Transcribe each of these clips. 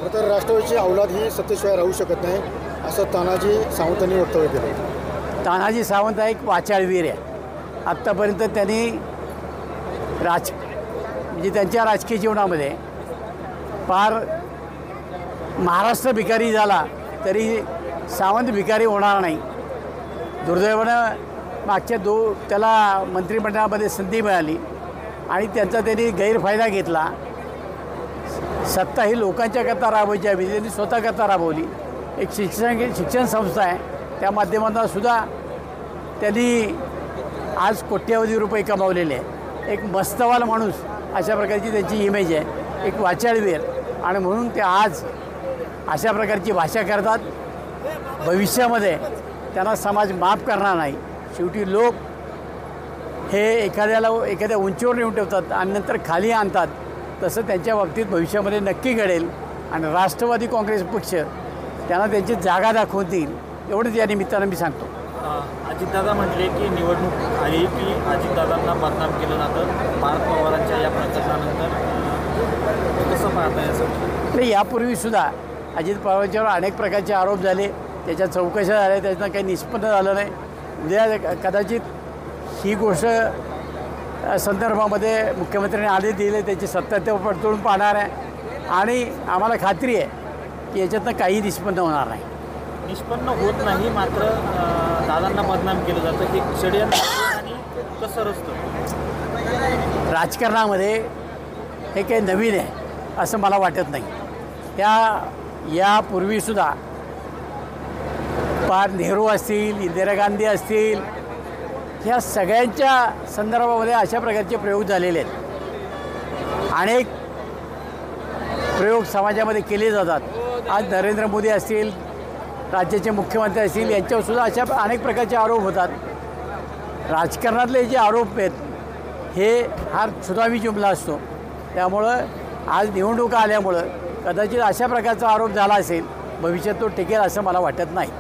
खरं तर राष्ट्रवादीची अवलाद ही सत्तेशिवाय राहू शकत नाही असं तानाजी सावंतांनी वक्तव्य केलं। तानाजी सावंत हा एक वाचाळवीर आहे। आत्तापर्यंत त्यांनी म्हणजे त्यांच्या राजकीय जीवनामध्ये फार महाराष्ट्र भिकारी झाला तरी सावंत भिकारी होणार नाही। दुर्दैवानं मागच्या त्याला मंत्रिमंडळामध्ये संधी मिळाली आणि त्यांचा त्यांनी गैरफायदा घेतला। सत्ता ही लोकांच्याकरता राबवायची हवी, त्यांनी स्वतःकरता राबवली। एक शिक्षण संस्था आहे, त्या माध्यमातून सुद्धा त्यांनी आज कोट्यवधी रुपये कमावलेले आहे। एक मस्तवाल माणूस अशा प्रकारची त्यांची इमेज आहे, एक वाचाळवीर, आणि म्हणून ते आज अशा प्रकारची भाषा करतात। भविष्यामध्ये त्यांना समाज माफ करणार नाही। शेवटी लोक हे एखाद्या उंचीवर नेऊन ठेवतात आणि नंतर खाली आणतात, तसं त्यांच्या बाबतीत भविष्यामध्ये नक्की घडेल आणि राष्ट्रवादी काँग्रेस पक्ष त्यांना त्यांची जागा दाखवून देईल, एवढंच या निमित्तानं मी सांगतो। अजितदादा म्हटले की निवडणूक आली की अजितदादांना बदनाम केलं जातं। पार्थ पवारांच्या या प्रकरणानंतर कसं पाहता याचं? नाही, यापूर्वीसुद्धा अजित पवारांच्यावर अनेक प्रकारचे आरोप झाले, त्याच्या चौकशा झाल्या, त्याच्यानं काही निष्पन्न झालं नाही। उद्या कदाचित ही गोष्ट संदर्भामध्ये मुख्यमंत्र्यांनी आदेश दिले, त्याची सत्यात्व पडताळून पाहणार आहे आणि आम्हाला खात्री आहे की याच्यातनं काही निष्पन्न होणार नाही। निष्पन्न होत नाही, मात्र दादांना बदनाम केलं जातं, हे षडयंत्र आणि कसं असतं? राजकारणामध्ये हे काही नवीन आहे असं मला वाटत नाही। यापूर्वीसुद्धा पार नेहरू असतील, इंदिरा गांधी असतील, ह्या सगळ्यांच्या संदर्भामध्ये अशा प्रकारचे प्रयोग झालेले आहेत। अनेक प्रयोग समाजामध्ये केले जातात। आज नरेंद्र मोदी असतील, राज्याचे मुख्यमंत्री असतील, यांच्यावरसुद्धा अशा अनेक प्रकारचे आरोप होतात। राजकारणातले जे आरोप आहेत हे फार सुदावी जुमला असतो, त्यामुळं आज निवडणुका आल्यामुळं कदाचित अशा प्रकारचा आरोप झाला असेल, भविष्यात तो टिकेल असं मला वाटत नाही।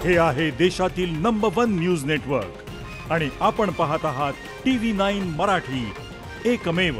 हे आहे देशातील नंबर 1 न्यूज नेटवर्क आणि आपण पाहत आहात TV9 मराठी, एकमेव।